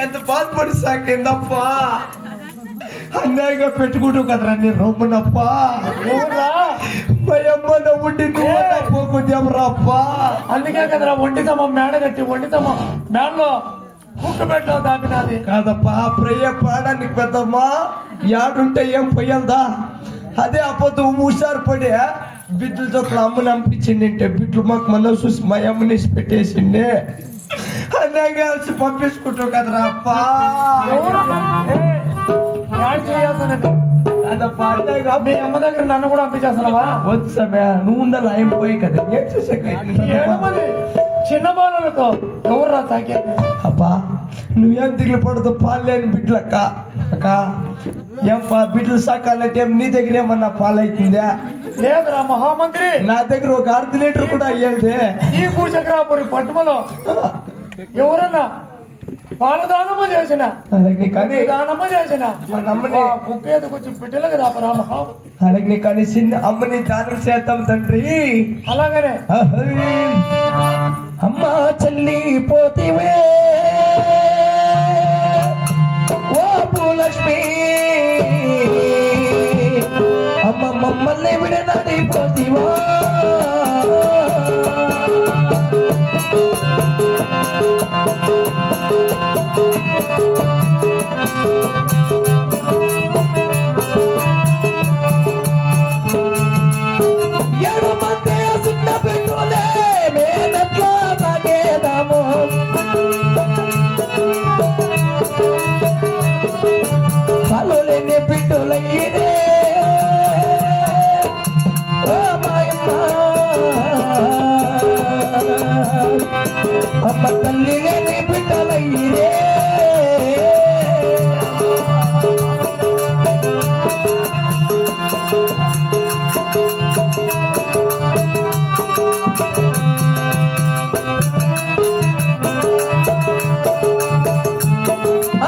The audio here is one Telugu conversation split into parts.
ఎంత బాధపడి సాకిందప్పా, అన్యాయంగా పెట్టుకుంటూ కదరా నేను రొమ్మనప్పా. మా అమ్మ ఉండి పోకుందేమరాప్పా. అందుకే కదరా వండితమ్మ మేడ కట్టి వండితమ్మ మేడలో కుక్క పెట్టలో దాపినది కాదప్పా. ప్రియ పాడానికి పెద్దమ్మా యాడుంటే ఏం పోయిందా, అదే అప్పతో హుషారు పడి బిడ్డల చోట్ల అమ్మని పంపించింది అంటే బిడ్డలు మాకు మళ్ళీ చూసి మా అమ్మని పెట్టేసిండే. అన్యాయంగా వచ్చి పంపించుకుంటావు కదరా అప్పా. మీ అమ్మ దగ్గర నన్ను కూడా పంపించేస్తున్నావా? వచ్చా నువ్వు ఉండాలి ఆయన పోయి కదా ఏం చేసాక చిన్న బాలలతో ఎవరు తాకే అబ్బా. నువ్వేం దిగులు పడదు పాలేని బిడ్డలక్క అక్క. ఏం బిడ్డలు సాకాలంటే నీ దగ్గర ఏమన్నా పాలైతుందా? లేదురా మహామంత్రి, నా దగ్గర ఒక 1/2 లీటర్ కూడా అయ్యేది. ఈ భూచక్రాపురి పట్టుమలో ఎవరన్నా పాలదానము చేసిన కానీ దానము చేసిన అమ్మని కుక్కేదకొచ్చి బిడ్డలకు రాపరా మహా. అలాగే కానీ చిన్న అమ్మని దానం చేద్దాం తండ్రి. అలాగనే అమ్మా చెల్లి పోతివే ఓ భూలక్ష్మి, అమ్మ మమ్మల్ని విడనడి పోతివా. అమ్మ తల్లి లేని బిడ్డలయ్యిరే.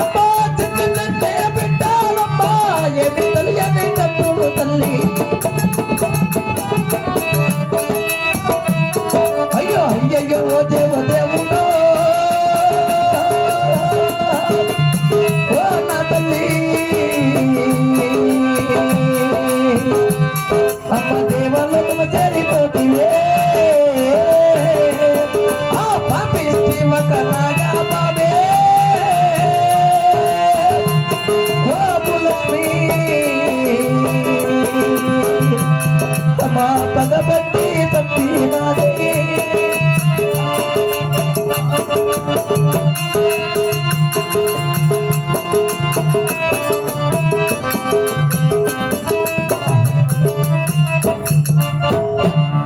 అమ్మా చిన్న బిడ్డలమ్మా ఏమి తెలియని తప్పుడు తల్లి. అయ్యో అయ్యయ్యో దేవ దేవుడో ఓ నా తల్లి. అమ్మ దేవాలయం చేరిపోతివే ఆ పాపిష్టి మకరాగా బాబే ఓ భూలక్ష్మి. అమ్మ పదబట్టి తప్పినాదే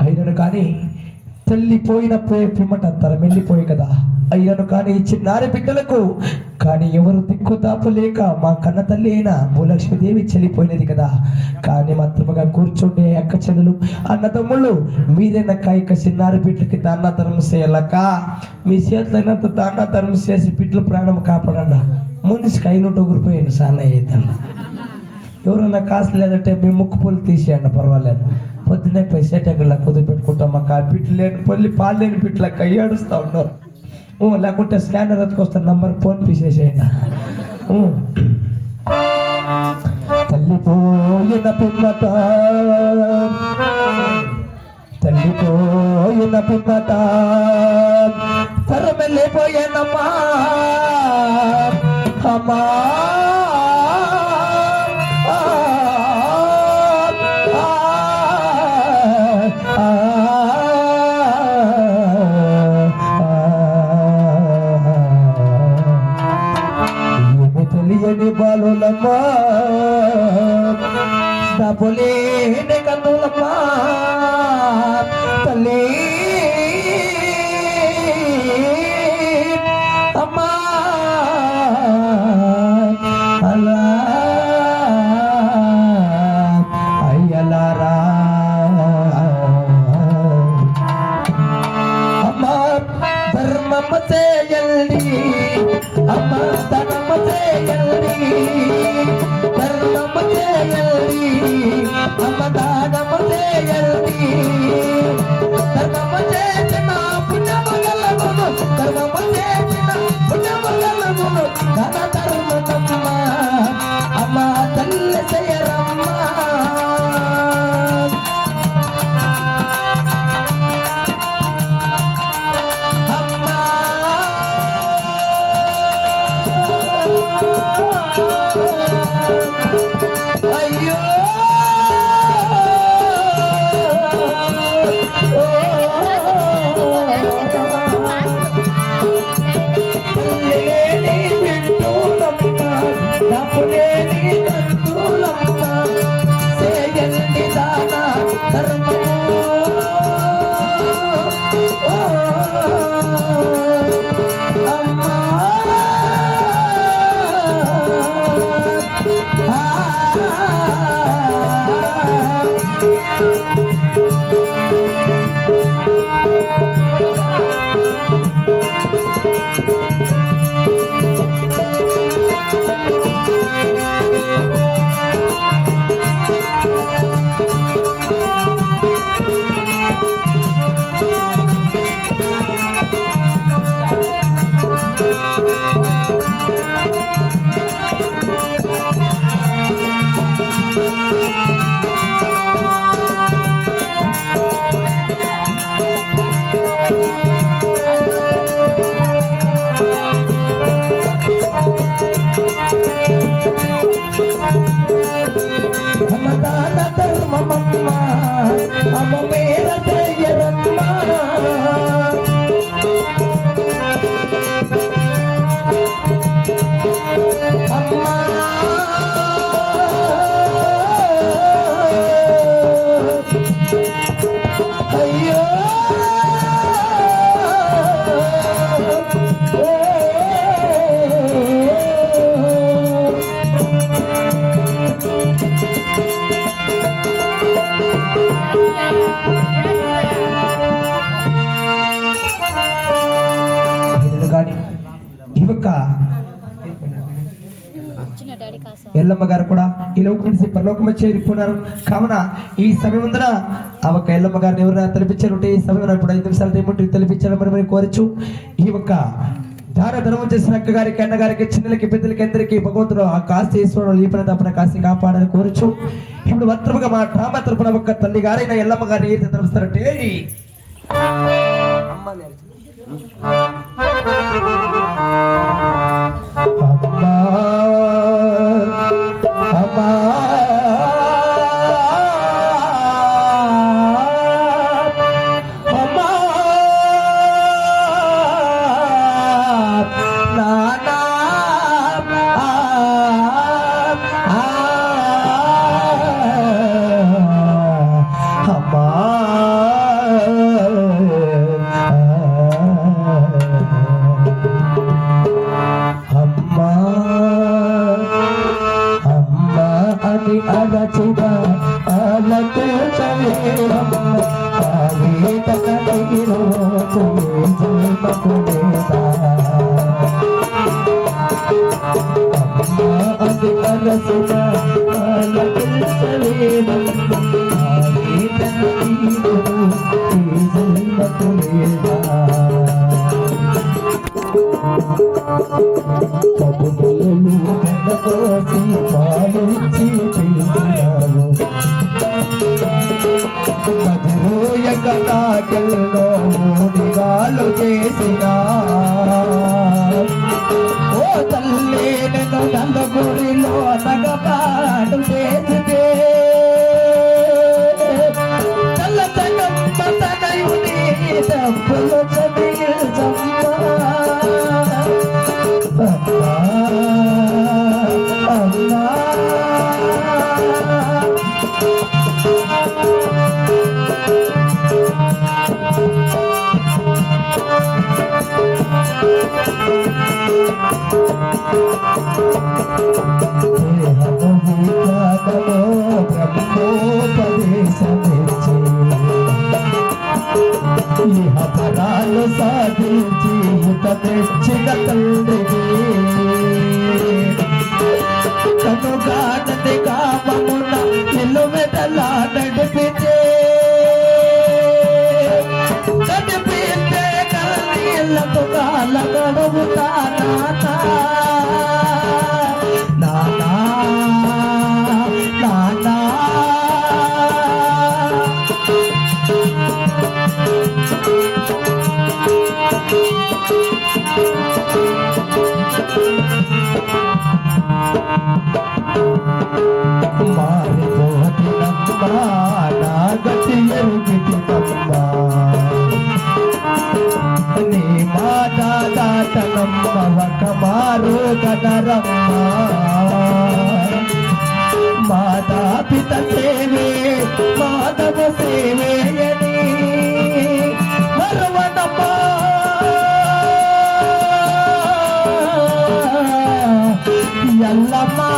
అయినను కానీ తల్లిపోయిన పిమ్మట తరం వెళ్ళిపోయి కదా. అయినను కానీ చిన్నారి బిడ్డలకు కానీ ఎవరు దిక్కు దాపలేక మా కన్న తల్లి అయిన భూలక్ష్మీదేవి చెల్లిపోయినది కదా. కానీ మాత్రముగా కూర్చుండే అక్క చెల్లెలు అన్నదమ్ముళ్ళు మీరేనక్క ఇక చిన్నారి బిడ్డలకి దానాధర్మ చేయాలక్క. మీ చేతులైనంత దానాధర్మ చేసి బిడ్డల ప్రాణం కాపాడన్నా. ముందుకి అయినట్టు ఊరిపోయాను సాన్న అవుతాను. ఎవరన్నా కాసు లేదంటే మీ ముక్కు పూలు తీసేయండి పర్వాలేదు. పొద్దున్నే పోయి సేటగల్లా కుదురు పెట్టుకుంటాం అక్క. బిడ్డలు లేని పాలు లేని బిడ్డలక్క ఏడుస్తూ ఉన్నారు. లేకుంటే స్కానర్ ఎత్తుకొస్తారు నంబర్ ఫోన్ తీసేసేయండి. తల్లిపోయిన పిమ్మట తల్లిపోయిన పిమ్మట తరమెళ్ళిపోయానమ్మా అమ్మా. తెలియని బాలులమ్మా డబ్బులేని కన్నులమ్మా తల్లి అమ్మా అలా అయ్యలారా అమ్మా ధర్మమ్మ చేయండి అమ్మ ధర్మమ్మ చేయండి ధర్మమ్మ చేయండి అమ్మ దానమ్మ చేయండి ధర్మమ్మ ఎల్లమ్మ గారు కూడా ఈ లోకం నుంచి పరలోకం చేరిపోయినారు. కావున ఈ సమయముందర ఆ ఒక్క ఎల్లమ్మ గారిని ఎవరైనా తెలిపించారు ఈ సమయంలో ఇప్పుడు 5 నిమిషాలు ఏముంటుంది తెలిపించాలని మరి కోరచ్చు. ఈ ఒక్క దాన ధర్మం చేసిన అక్క గారికి, అన్న గారికి, చిన్నలకి, పెద్దలకి అందరికీ భగవంతుడు ఆ కాశీ ఈశ్వరుడు ఈ పని తప్పన కాశీ కాపాడని కోరచ్చు. ఇప్పుడు భద్రముగా మా డ్రామా తరపున ఒక్క తల్లి గారైన ఎల్లమ్మ గారిని ఏది తరపుస్తారంటే మూడిగాలు చేసిన ఓ తల్లి నేను నందగుడిలో నగపాటు చేసితే చల్ల చగమ్మ తనయుని తప్పులు పరాలు సాధించి తెచ్చిన తండ్రికి కనుగానని కామమున నిలువెదలా నడిపితే కనిపిస్తే కన్నీళ్లకు కాల గడుగుతా నానా నానా మారిపోతినమ్మా నా గతి ఎరుగితినమ్మా నీ మాట దాటనమ్మ ఒక మారు కదరమ్మా మాతా పిత సేవే మాధవ సేవేయని మరవనమ్మా ఎల్లమ్మా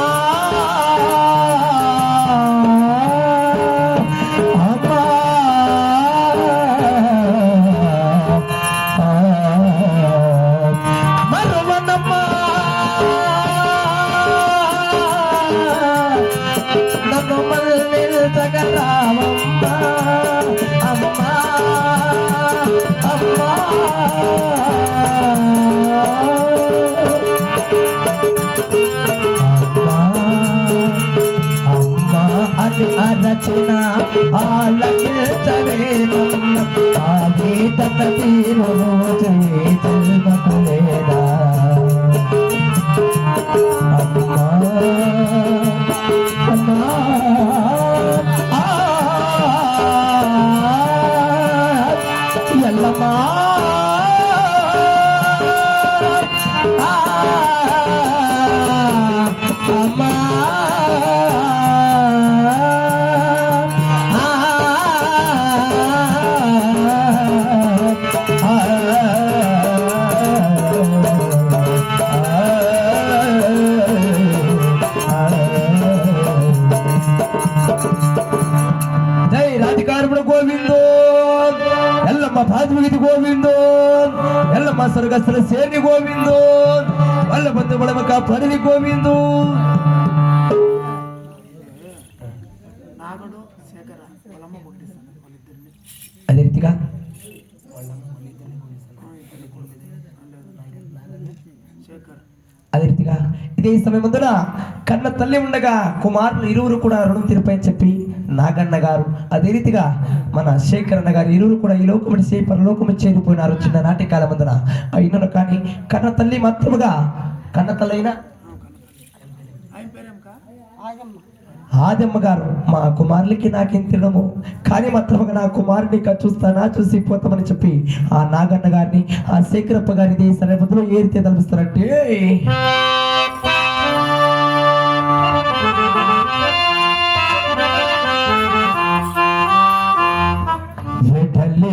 అరచిన ఆలకించవేనమ్మ ఆ గీత తీరు చేయలేదా అమ్మా అమ్మా ఎల్లమ్మా అమ్మా గోవిందో ఎల్లమ్మ పాదమిగితి గోవిందో ఎల్లమ్మ స్వర్గస్థల సేని గోవిందో వల్ల బంధు బలమక పరిధి గోవిందో అదే రీతిగా ఇదే సమయం ముందున కన్న తల్లి ఉండగా కుమారులు ఇరువురు కూడా రుణం తీరిపోయని చెప్పి నాగన్న గారు అదే రీతిగా మన శేఖర్ అన్న గారు ఇరువురు కూడా ఈ లోకం విడిచి పరలోకము చేరిపోయినారు చిన్ననాటి కాలం ముందున అయినను కానీ కన్న తల్లి మాత్రముగా కన్న తల్లైన ఆదమ్మ గారు మా కుమారులకి నాకేం తినము కానీ మాత్రముగా నా కుమారుని చూస్తానా చూసి పోతామని చెప్పి ఆ నాగన్న గారిని ఆ శేఖరప్ప గారిని సరిహద్దులో ఏ రీతి తలపిస్తారంటే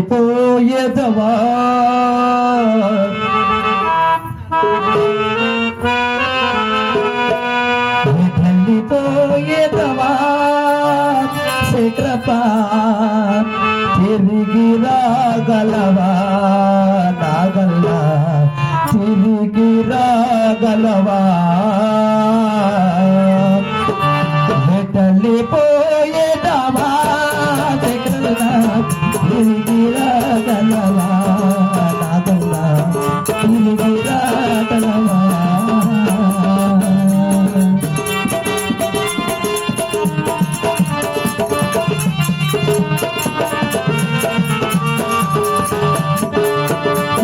వెడలిపోయేదవా వెడలిపోయేదవా శేఖరప్ప తిరిగి రాగలవా నాగల్లా తిరిగి రాగలవా వెడలిపోయేదవా శేఖరప్ప తిరిగి రాగలవా నాగల్లా తిరిగి రాగలవా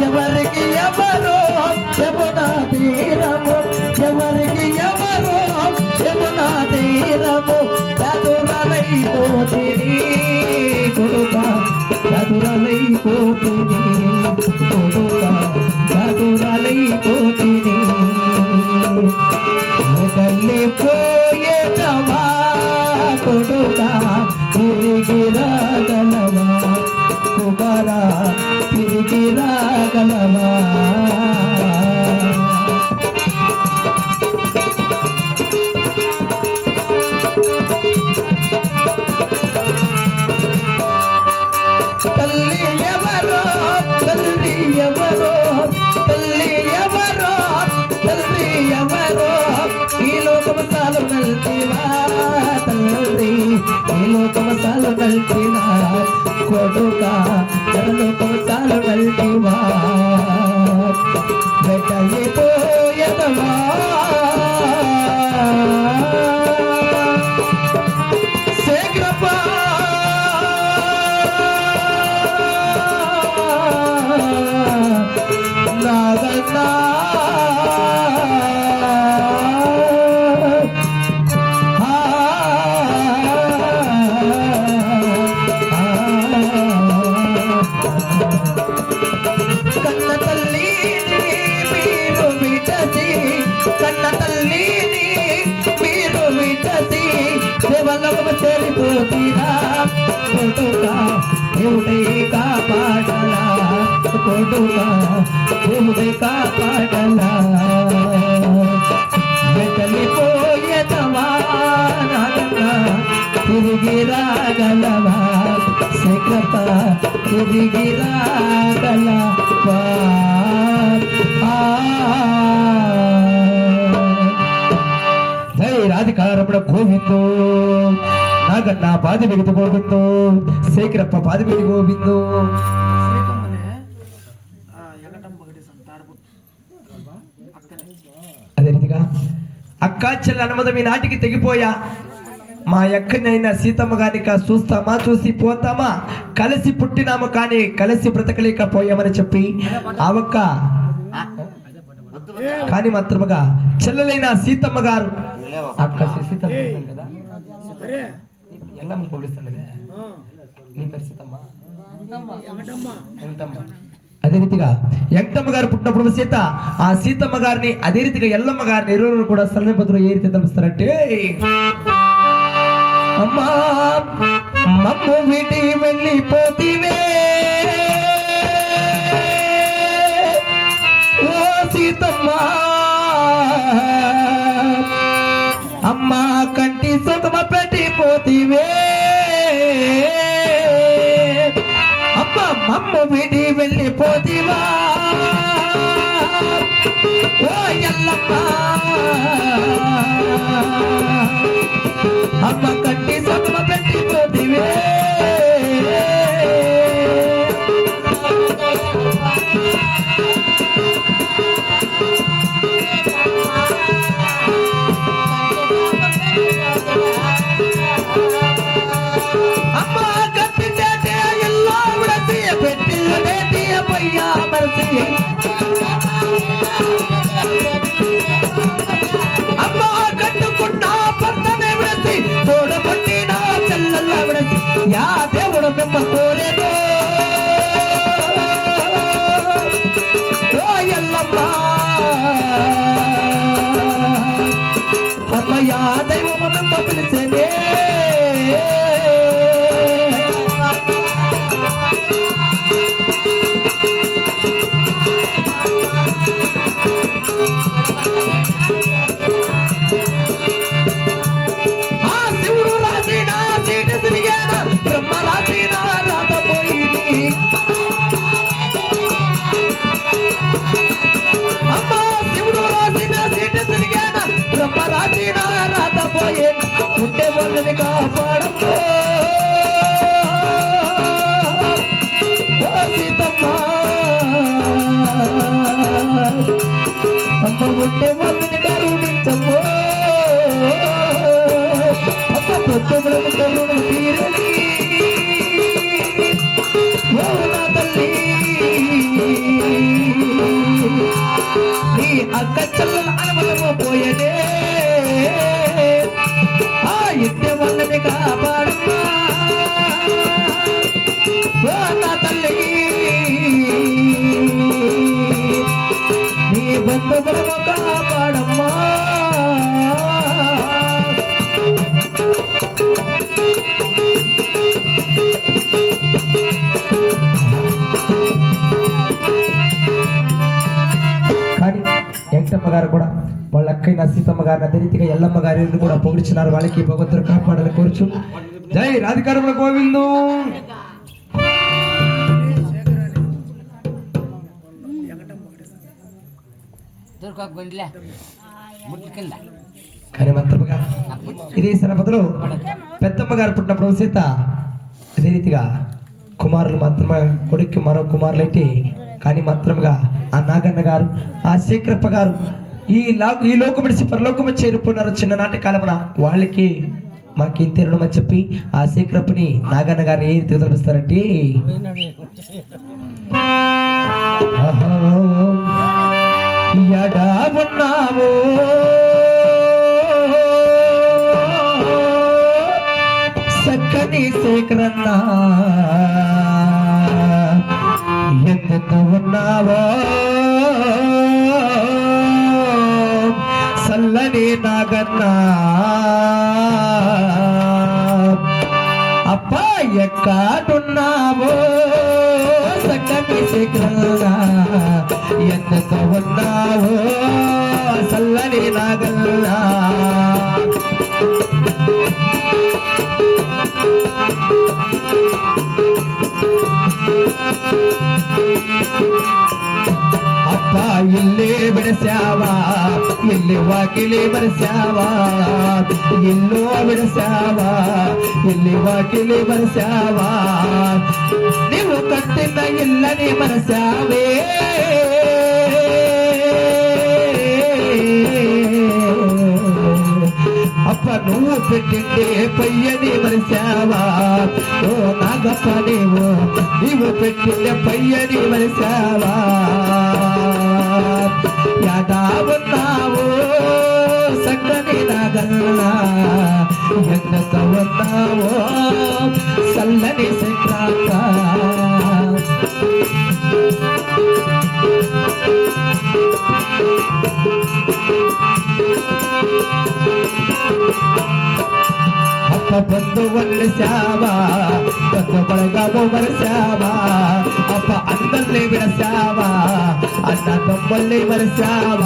ఎవరికి ఎవరో యమునా తీరము ఎవరికి ఎవరో యమునా తీరము చదురలైపోతిని కొడుక చదురలైపోతిని కొడుక చదురలైపోతిని వెళ్ళిపోయేదవా కొడుక తిరిగి రాగలవా కుమారా తిరిగి రాగలవా తల్లి ఎవరో తల్లి ఎవరో తల్లి ఎవరో తల్లి ఎవరో ఈ లోకమసాలు నల్తివా తల్లి ఈ లోకమసాలు నల్తివా కొడుక లోకమసాలు నల్తివా వెడలిపోయేదవా శేఖరప్ప నాగన్నా కన్న తల్లిని మీరు విడసి కన్న తల్లిని మీరు విడసి దేవలోకము చేరిపోతీరా కొడుక దేవుడై కాపాడలా కొడుక దేవుడై కాపాడలా వెడలిపోయేదవా నాగన్నా తిరిగి రాగలవా శేఖరప్ప తిరిగి రాగలవా జై రాధికారముడ గోవిందో నాగన్న పాది మిగతా గోవిందో శేఖరప్ప పాది మిగి గోవిందో అదే రీతిగా అక్క చెల్లి అనుమతి నాటికి తెగిపోయా మా ఎక్కడైనా సీతమ్మ గారిని చూస్తామా చూసి పోతామా కలిసి పుట్టినాము కానీ కలిసి బ్రతకలేకపోయామని చెప్పి ఆవక్క కానీ మాత్రముగా చెల్లెలైన సీతమ్మ గారు అక్క సీతమ్మ కదా ఎల్లమ్మ పోలిస్తాను నీ పేరు సీతమ్మ అదే రీతిగా ఎంటమ్మ గారు పుట్టినప్పుడు సీత ఆ సీతమ్మ గారిని అదే రీతిగా ఎల్లమ్మ గారిని ఇరువురు కూడా సలహపత్రులు ఏ రీతి తలుస్తారంటే అమ్మా మమ్ము విడి వెళ్ళిపోతివే ఓ సీతమ్మ అమ్మా కంటి సుఖమ పెట్టిపోతివే అమ్మ మమ్ము విడి వెళ్ళిపోతివా ఓ ఎల్లమ్మ అమ్మ కంటి సుఖమ పెట్టిపోతివే అమ్మ ఉంటే వాళ్ళని కరుణించమ్మో అమ్మ పొద్దుములకు కరుణ తీరని ఓ నా తల్లి నీ అక్క చెల్లెల అనుమతము పోయనే ఆ ఇంటి వాళ్ళని కాపాడమ్మా ఓ నా తల్లి నీ బంధువులను కాపాడమ్మా కానీ వెంకటమ్మ గారు కూడా వాళ్ళ అక్కయ్య సీతమ్మ గారిని అదే రీతిగా ఎల్లమ్మ గారిని కూడా పొగిడిచినారు. వాళ్ళకి భగవంతుడు కాపాడాలని కోరుచు. జై రాధికారముల గోవిందు. కానీ మంత్రముగా ఇదే సనపదలో పెద్దమ్మ గారు పుట్టినప్పుడు సీత అదే రీతిగా కుమారులు మాత్రమే కొడుక్కి మరో కుమారులైతే కానీ మాత్రముగా ఆ నాగన్న గారు ఆ శేఖరప్ప గారు ఈ లోకం విడిచి పరలోకము చేరుకున్నారు. చిన్ననాటి కాలమున వాళ్ళకి మాకేంత రుణమని చెప్పి ఆ శేఖరప్పని నాగన్న గారిని ఏ రీతిగా తలపిస్తారంటే ఎడా ఉన్నావో సక్కని శేఖరన్నా ఎందుకు ఉన్నావో సల్లని నాగన్నా అప్పా ఎక్కడున్నావో సక్కని శేఖరన్నా ఎందుకు ఉన్నావో సల్లని నాగన్నా ಅಪ್ಪ ಇಲ್ಲೇ ಬಿಡಿಸ್ಯಾವ ಇಲ್ಲಿ ವಾಕಿಲಿ ಬರೆಸ್ಯಾವ ಇಲ್ಲೋ ಬಿಡಿಸ್ಯಾವ ಇಲ್ಲಿ ವಾಕಿಲಿ ಬರೆಸ್ಯಾವ ನೀವು ಕಟ್ಟಿನ ಇಲ್ಲನೇ ಮನಸ್ಯಾವೇ అప్ప నువ్వు పెట్టిండే పయ్యని మరిసావా ఓ నాగప్ప నీవు పెట్టిండే పయ్యని మరిసావా యాదా ఉన్నావో సక్కని నాగన్నా ఎంత ఉన్నావో సల్లని సంక్రాంత ಅಪ್ಪ ಬಂದು ಒಲಿಸ್ಯಾವ ಬಂದು ಬಳಗವು ಬರೆಸ್ಯಾವ ಅಪ್ಪ ಅಂದಲ್ಲಿ ಬಿಡಿಸ್ಯಾವ ಅನ್ನ ತಮ್ಮಲ್ಲಿ ಬರೆಸ್ಯಾವ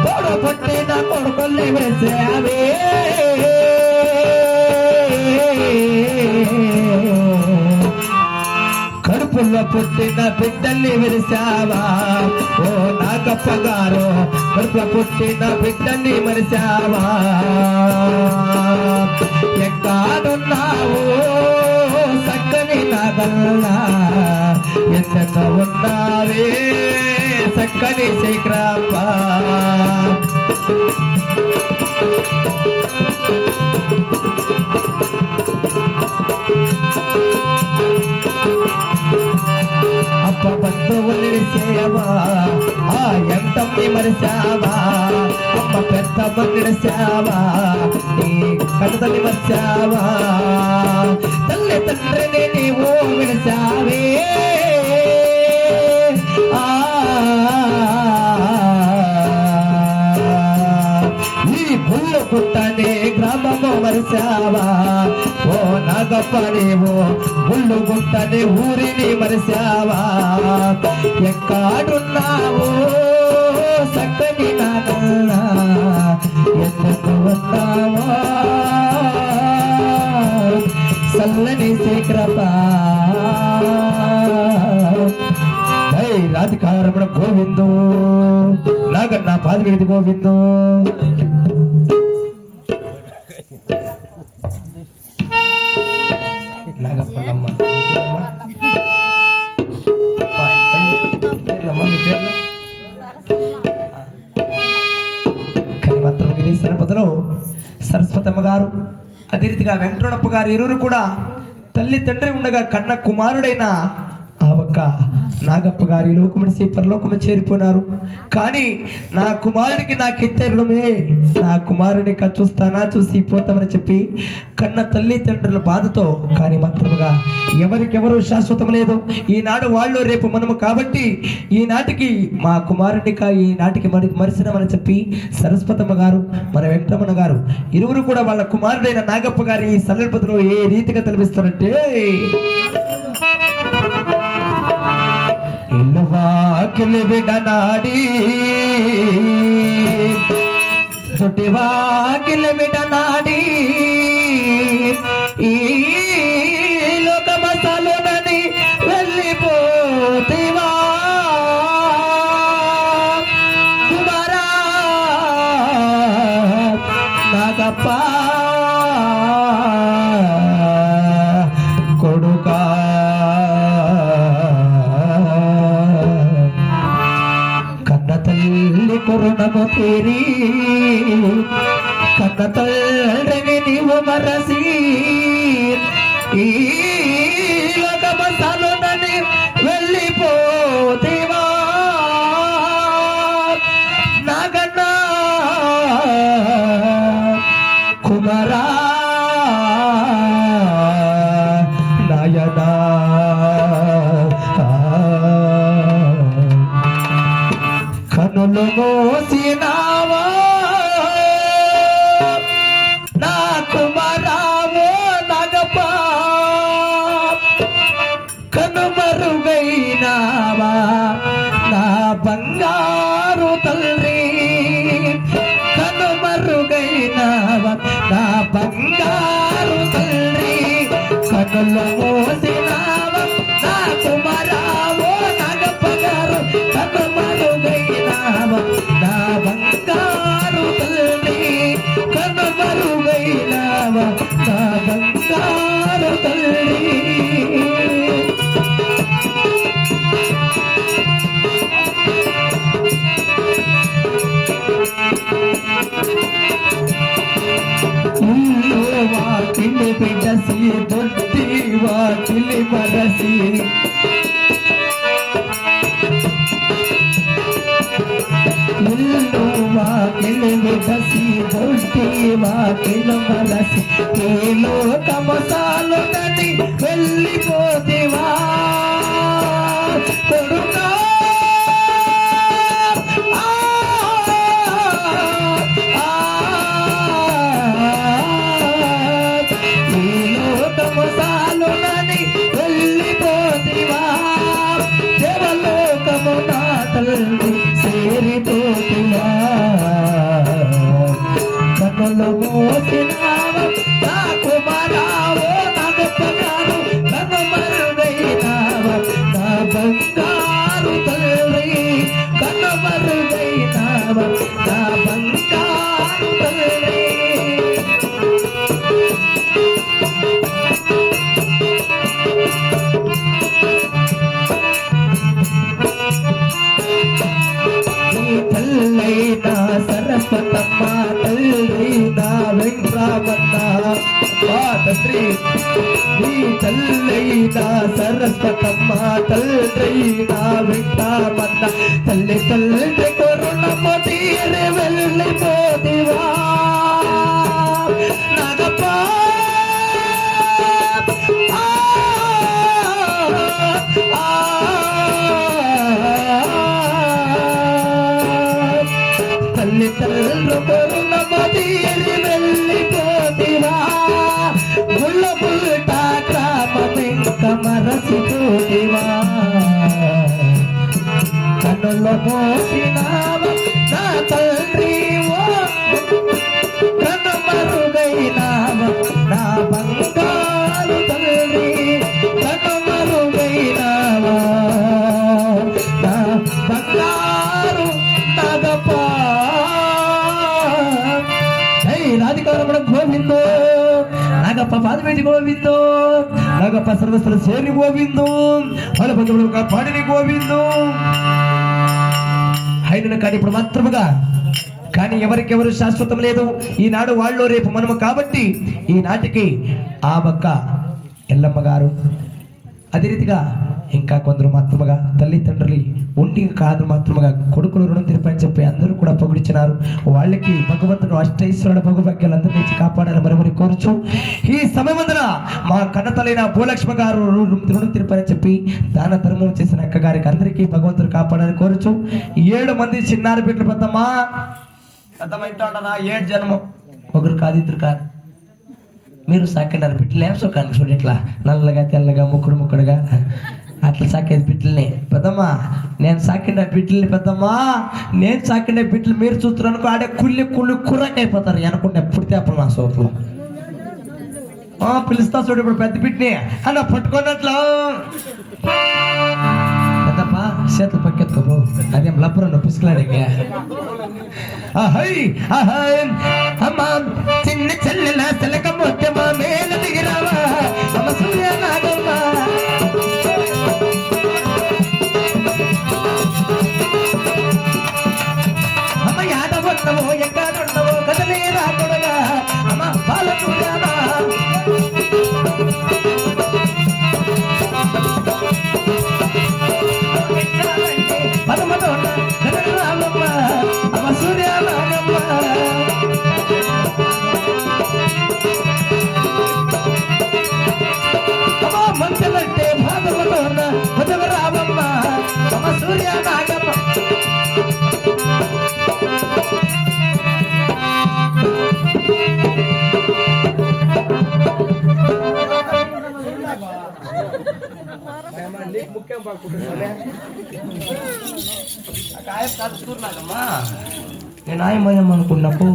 ಕೊಡು ಪಟ್ಟಿನ ಕೊಡ್ಕೊಳ್ಳಿ ಬೆಳೆಸ್ಯಾವೇ కడుపుల పుట్టిన బిడ్డల్ని విరిసావా ఓ నాగప్ప గారు కడుపుల పుట్టిన బిడ్డల్ని మరిసావా ఎక్కడున్నావు సక్కని నాగన్నా ఎంత ఉన్నావే సక్కని శేఖరప్ప అప్ప బంధువులు విరిసేవా ఆ ఎంతమ్మి మరిసావా అమ్మ పెద్దమ్మ విడిసావా నీ కన్నతల్లి మరిసావా తల్లి తండ్రిని నీవు విడిసావే ఈ పుల్లు పుట్టనే గ్రామము మరిసావా ఓ నాగప్ప నీవు ముళ్ళు గుట్టని ఊరిని మరిసావా ఎక్కడున్నావు సక్కని నాగన్నా ఎందుకు ఉన్నావా సల్లని శేఖరప్ప జై రాధికారమణ గోవిందో నాగన్న పాదవేది గోవిందో నాగప్ప సందర్భంలో సరస్వతమ్మ గారు అదే రీతిగా వెంకటరమణప్ప గారు ఇరువురు కూడా తల్లి తండ్రి ఉండగా కన్న కుమారుడైన ఆ ఒక్క నాగప్ప గారు ఈ లోకమనిసి పరలోకము చేరిపోయినారు. కానీ నా కుమారుడికి నాకు రుణమే, నా కుమారుని చూస్తానా చూసి పోతామని చెప్పి కన్న తల్లి తండ్రుల బాధతో కానీ మాత్రముగా ఎవరికెవరు శాశ్వతం లేదు. ఈనాడు వాళ్ళు రేపు మనము కాబట్టి ఈనాటికి మా కుమారుడిని ఈనాటికి మరిసినమని చెప్పి సరస్వతమ్మ గారు మన వెంకటరమణ గారు ఇరువురు కూడా వాళ్ళ కుమారుడైన నాగప్ప గారి ఈ సందర్భంలో ఏ రీతిగా తెలిపిస్తారంటే ఇల్లువాకిలి విడనాడి చుటివాకిలి విడనాడి ఈ లోకమసలునని వెళ్ళిపోతివా కుమారా నాగప్ప కొడుకా కరుణము తీరి కన్న తండ్రిని నీవు మరసి ఈ లోకమసలునని వెళ్ళిపోతివా నాగన్నా కుమారా నాయనా కనులు మోసినావా నా కుమారావో నాగప్ప కనుమరుగైనావా నా బంగారు తల్లి కనుమరుగైనావా నా బంగారు తల్లి కనులు మోసినావా నా కుమారావో నాగప్ప గారు కనుమరుగైనావా నా బంగారు తల్లి కనుమరుగైనావా నా బంగారు తల్లి ఇల్లు వాకిలి బిడసి దొడ్డి వాకిలి మరసి ఇల్లు వాకిలి బిడసి దొడ్డి వాకిలి మరసి ఏ లోకమసలునని వెళ్ళిపోతివా కొడుకా చేరిపోతున్నా కనులు మోసినావా నా కుమారావో నాగప్ప గారు కనుమరుగైనావా నా బంగారు తల్లి కనుమరుగైనావా నా బంగారు తల్లి తల్లైనా సరస్వతమ్మ తల్లైనా వెంకటరమణ తండ్రి నీ తల్లైనా సరస్వతమ్మ తల్లైనా వెంకటరమణ తల్లి తల్లి కరుణము తీరి వెళ్ళిపోతివా నాగప్ప తల్లి తల్లు కరుణము తీరి వెళ్ళిపోతివా గుళ్ళ పుల్ట గ్రామమింక మరసిపోతివా కనులు మోసినావా నా తండ్రి ఓ కనుమరుగైనావా నా బంగారు తల్లి కనుమరుగైనావా నా బంగారు నాగప్ప రాధికారమణ గోవిందో నాగప్ప పాదమేటి గోవిందో నాగప్ప సర్వస్వర సేని గోవిందో వాళ్ళ బంధువులు పాడిని గోవిందో ఆయనను కానీ ఇప్పుడు మాత్రముగా కానీ ఎవరికెవరు శాశ్వతం లేదు. ఈనాడు వాళ్ళు రేపు మనము కాబట్టి ఈనాటికి ఆ బక్క ఎల్లమ్మ గారు అదే రీతిగా ఇంకా కొందరు మాత్రముగా తల్లిదండ్రులు ఉండి కాదు మాత్రముగా కొడుకులు రుణం తీర్పని చెప్పి అందరూ కూడా పొగిడిచినారు. వాళ్ళకి భగవంతుడు అష్టైశ్వరుల భగభాగ్యాలు అందరి నుంచి కాపాడాలని మరి కోరుచు ఈ సమయమందున మా కన్నతలైన భూలక్ష్మి గారు రుణం తీర్పని చెప్పి దాన ధర్మం చేసిన అక్క గారికి అందరికీ భగవంతుడు కాపాడాలని కోరుచు 7 మంది చిన్నారి బిడ్డలు పెద్దమ్మా పెద్దమ్మ 7 జన్మం ఒకరు కాదు ఇద్దరు కాదు మీరు సాకినారు బిడ్డలు ఏం సొక్కాను చూడు ఇట్లా నల్లగా తెల్లగా ముక్కుడుగా అట్లా సాకేది బిడ్డల్ని పెద్దమ్మా నేను సాకిన బిడ్డల్ని పెద్దమ్మా నేను సాకిన బిడ్డలు మీరు చూస్తున్నారు అనుకో ఆడే కుళ్ళు కుర్రకైపోతారు అనుకుంటే పుడితే అప్పుడు నా సోపులు పిలుస్తా చూడు ఇప్పుడు పెద్ద బిడ్డని అలా పట్టుకున్నట్లు పెద్దమ్మా చేతులు పక్కెత్తుకో అదేం లబ్బురను పిసుకులాడే అమ్మా చిన్న చెల్లెల తెలక మొత్తమా మేల దిగిరావా అమ్మ సూర్య నాగమ్మా అమ్మ యాదవన్నవో ఎక్కడున్నవో కదలే రాకూడగా అమ్మ బాలకూడగా పదమదోన్న రామమ్మ అమ్మ సూర్య నాగమ్మ అమ్మ మంచలంటే పదమదోన్న పదవ రామమ్మ అమ్మ సూర్య నాగమ్మ నేను ఆయమయం అనుకున్నప్పు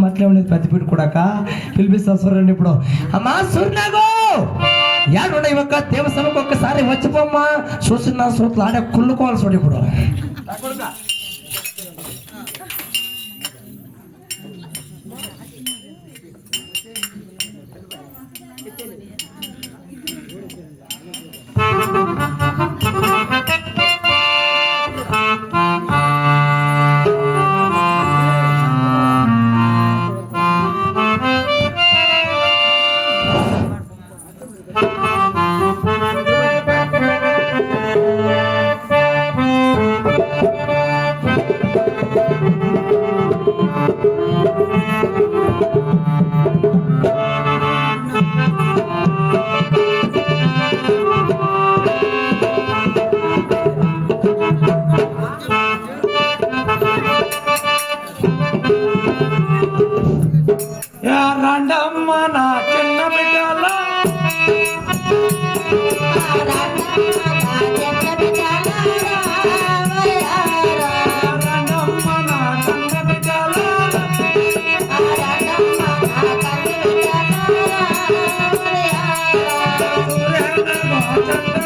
అట్లే ఉండేది పెద్ద పీట కూడా పిలిపిస్తా సూర్యుని ఇప్పుడు అమ్మా సూర్యనాగో యాడుండ ఇవ్వక దేవసభకు ఒక్కసారి వచ్చిపోమ్మా చూస్తున్నా సూత్రులు ఆడే కుళ్ళుకోవాలి చూడు ఇప్పుడు రండమ్మ నా చిన్న బిడ్డల రండమ్మ నా చిన్న బిడ్డల సూర్య